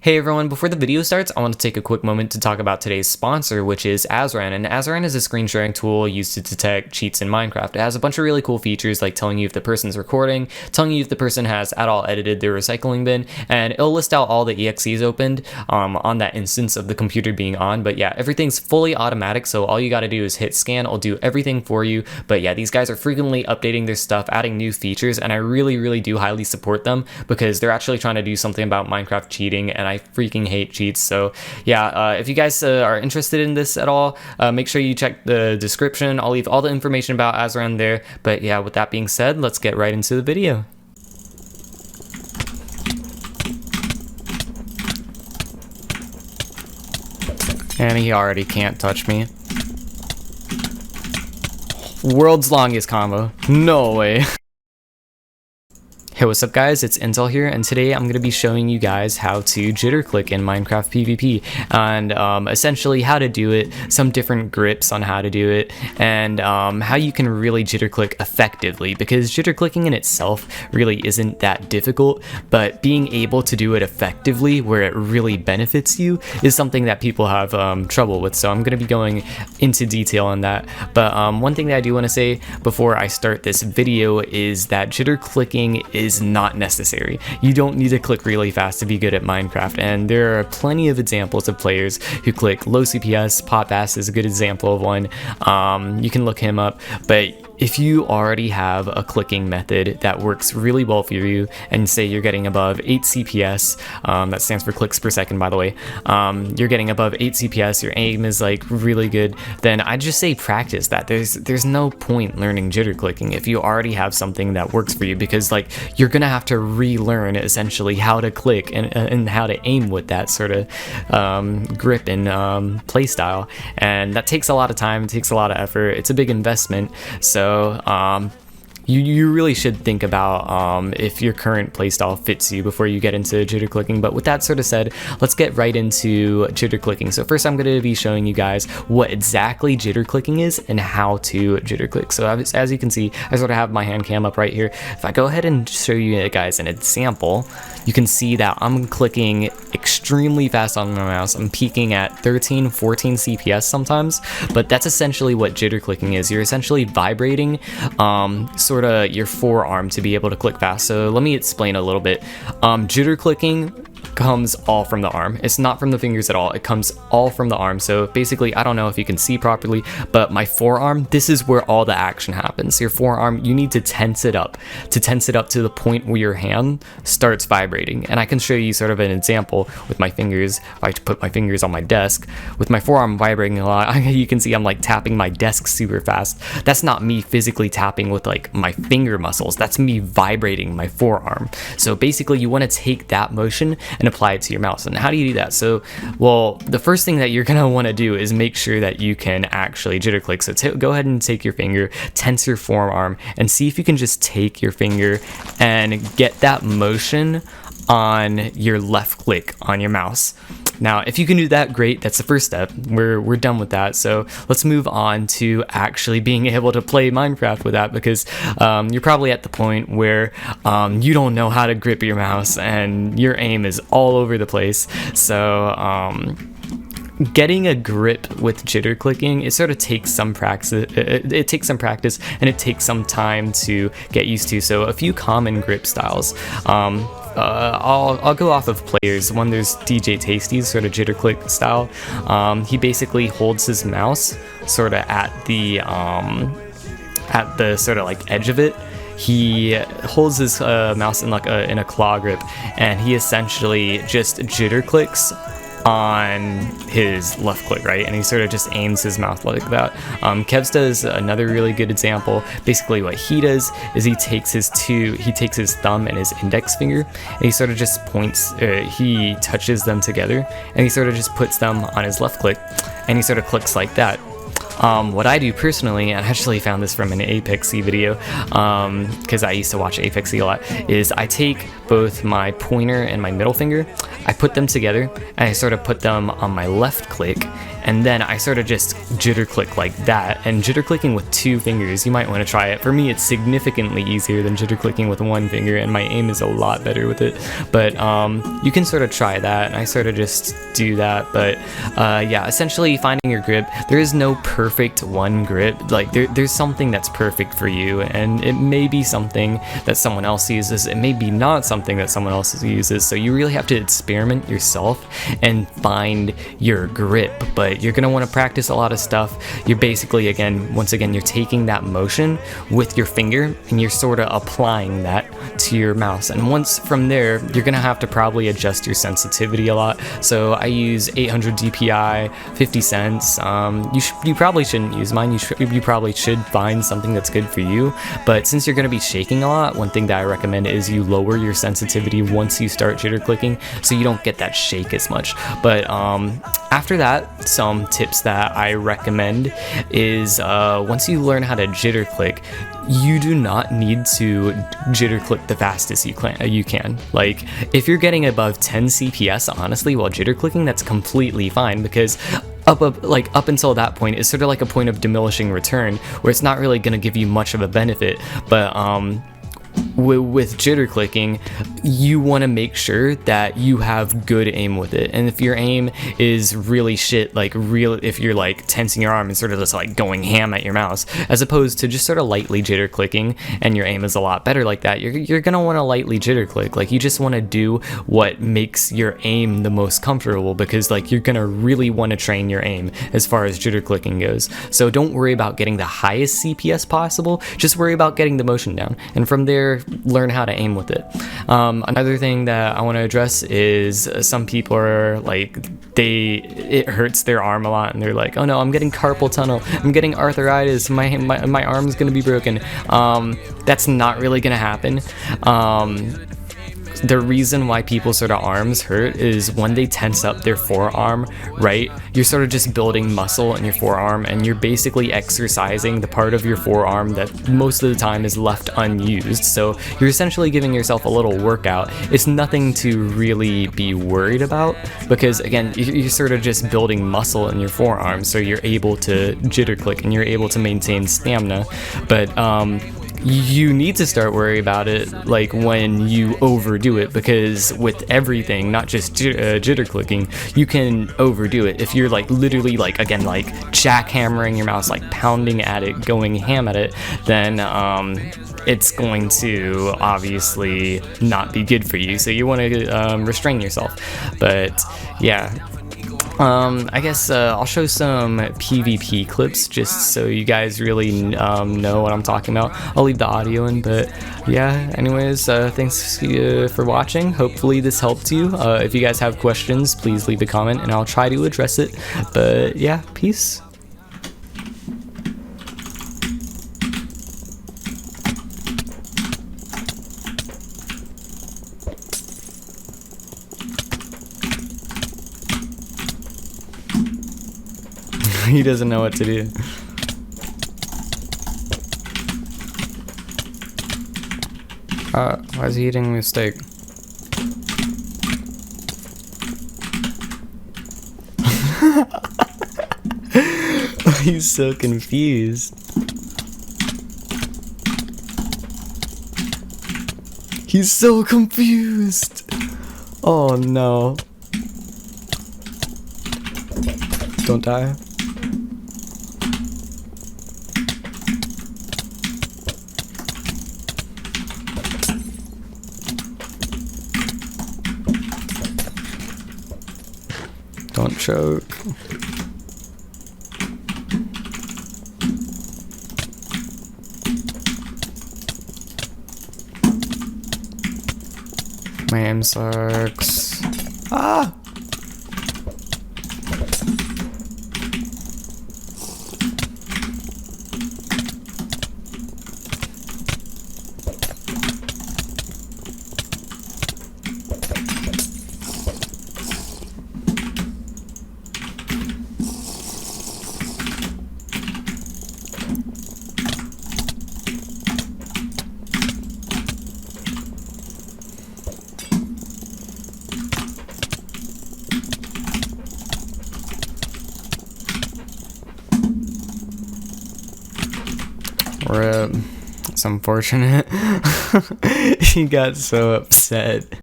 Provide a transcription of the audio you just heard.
Hey everyone, before the video starts, I want to take a quick moment to talk about today's sponsor, which is Azran. And Azran is a screen sharing tool used to detect cheats in Minecraft. It has a bunch of really cool features like telling you if the person's recording, telling you if the person has at all edited their recycling bin, and it'll list out all the EXEs opened on that instance of the computer being on. But yeah, everything's fully automatic, so all you gotta do is hit scan, it'll do everything for you. But yeah, these guys are frequently updating their stuff, adding new features, and I really do highly support them because they're actually trying to do something about Minecraft cheating, and I freaking hate cheats. So yeah, if you guys are interested in this at all, make sure you check the description. I'll leave all the information about Azran there. But yeah, with that being said, let's get right into the video. And he already can't touch me. World's longest combo. No way. Hey, what's up guys, it's Intel here, and today I'm going to be showing you guys how to jitter click in Minecraft PvP, and essentially how to do it, some different grips on how to do it, and how you can really jitter click effectively, because jitter clicking in itself really isn't that difficult, but being able to do it effectively where it really benefits you is something that people have trouble with. So I'm going to be going into detail on that. But one thing that I do want to say before I start this video is that jitter clicking is not necessary. You don't need to click really fast to be good at Minecraft, and there are plenty of examples of players who click low CPS. Potbass is a good example of one. You can look him up, but if you already have a clicking method that works really well for you, and say you're getting above 8 CPS, that stands for clicks per second by the way, you're getting above 8 CPS, your aim is like really good, then I'd just say practice that. There's no point learning jitter clicking if you already have something that works for you, because like you're gonna have to relearn essentially how to click and how to aim with that sort of grip and play style, and that takes a lot of time, it takes a lot of effort, it's a big investment. So you really should think about if your current playstyle fits you before you get into jitter clicking. But with that sort of said, let's get right into jitter clicking. So first I'm going to be showing you guys what exactly jitter clicking is and how to jitter click. So as you can see, I sort of have my hand cam up right here. If I go ahead and show you guys an example, you can see that I'm clicking extremely fast on my mouse. I'm peaking at 13, 14 CPS sometimes, but that's essentially what jitter clicking is. You're essentially vibrating sort of your forearm to be able to click fast. So let me explain a little bit. Jitter clicking comes all from the arm. It's not from the fingers at all. It comes all from the arm. So basically, I don't know if you can see properly, but my forearm, this is where all the action happens. Your forearm, you need to tense it up to the point where your hand starts vibrating. And I can show you sort of an example with my fingers. If I put my fingers on my desk with my forearm vibrating a lot, you can see I'm like tapping my desk super fast. That's not me physically tapping with like my finger muscles. That's me vibrating my forearm. So basically, you want to take that motion and apply it to your mouse. And how do you do that? So, well, the first thing that you're gonna want to do is make sure that you can actually jitter click. So go ahead and take your finger, tense your forearm, and see if you can just take your finger and get that motion on your left click on your mouse. Now, if you can do that, great. That's the first step. We're done with that. So let's move on to actually being able to play Minecraft with that, because you're probably at the point where you don't know how to grip your mouse and your aim is all over the place. So getting a grip with jitter clicking, it sort of takes some practice. It takes some practice and it takes some time to get used to. So a few common grip styles. I'll go off of players. One, there's DJ Tasty's sort of jitter click style. He basically holds his mouse sort of at the sort of like edge of it. He holds his mouse in like in a claw grip, and he essentially just jitter clicks on his left click, right? And he sort of just aims his mouth like that. Kevsta is another really good example. Basically what he does is he takes his thumb and his index finger, and he sort of just points, he touches them together, and he sort of just puts them on his left click, and he sort of clicks like that. What I do personally, and I actually found this from an Apexy video, because I used to watch Apexy a lot, is I take both my pointer and my middle finger, I put them together, and I sort of put them on my left click, and then I sort of just jitter click like that. And jitter clicking with 2 fingers, you might want to try it. For me, it's significantly easier than jitter clicking with 1 finger, and my aim is a lot better with it. But you can sort of try that, and I sort of just do that. But yeah, essentially finding your grip. There is no perfect one grip. Like there's something that's perfect for you, and it may be something that someone else uses. It may be not something that someone else uses. So you really have to experiment yourself and find your grip. But you're gonna want to practice a lot of stuff. You're basically, once again, you're taking that motion with your finger and you're sort of applying that to your mouse. And once from there, you're gonna have to probably adjust your sensitivity a lot. So I use 800 DPI, 50 cents. You probably shouldn't use mine. You probably should find something that's good for you. But since you're gonna be shaking a lot, one thing that I recommend is you lower your sensitivity once you start jitter clicking, so you don't get that shake as much. But after that, some tips that I recommend is once you learn how to jitter click, you do not need to jitter click the fastest you can. Like, if you're getting above 10 CPS, honestly, while jitter clicking, that's completely fine, because up until that point, it's sort of like a point of diminishing return, where it's not really going to give you much of a benefit. But with jitter clicking, you want to make sure that you have good aim with it. And if your aim is really shit, if you're like tensing your arm and sort of just like going ham at your mouse, as opposed to just sort of lightly jitter clicking, and your aim is a lot better like that, you're gonna want to lightly jitter click. Like, you just want to do what makes your aim the most comfortable, because like you're gonna really want to train your aim as far as jitter clicking goes. So don't worry about getting the highest CPS possible, just worry about getting the motion down, and from there learn how to aim with it. Another thing that I want to address is some people are like, it hurts their arm a lot, and they're like, oh no, I'm getting carpal tunnel, I'm getting arthritis, my arm's gonna be broken. That's not really gonna happen. The reason why people's sort of arms hurt is when they tense up their forearm, right? You're sort of just building muscle in your forearm, and you're basically exercising the part of your forearm that most of the time is left unused. So you're essentially giving yourself a little workout. It's nothing to really be worried about, because again, you're sort of just building muscle in your forearm, so you're able to jitter click and you're able to maintain stamina. But you need to start worrying about it like when you overdo it, because with everything, not just jitter clicking, you can overdo it. If you're like literally like jackhammering your mouse, like pounding at it, going ham at it, then it's going to obviously not be good for you. So you want to restrain yourself. But yeah. I guess I'll show some PvP clips just so you guys really know what I'm talking about. I'll leave the audio in, but yeah, anyways, thanks for watching. Hopefully this helped you. If you guys have questions, please leave a comment and I'll try to address it. But yeah, peace. He doesn't know what to do. Why is he eating a steak? He's so confused. He's so confused. Oh no. Don't die. Don't choke. My aim sucks. Ah! Rip. It's unfortunate. He got so upset.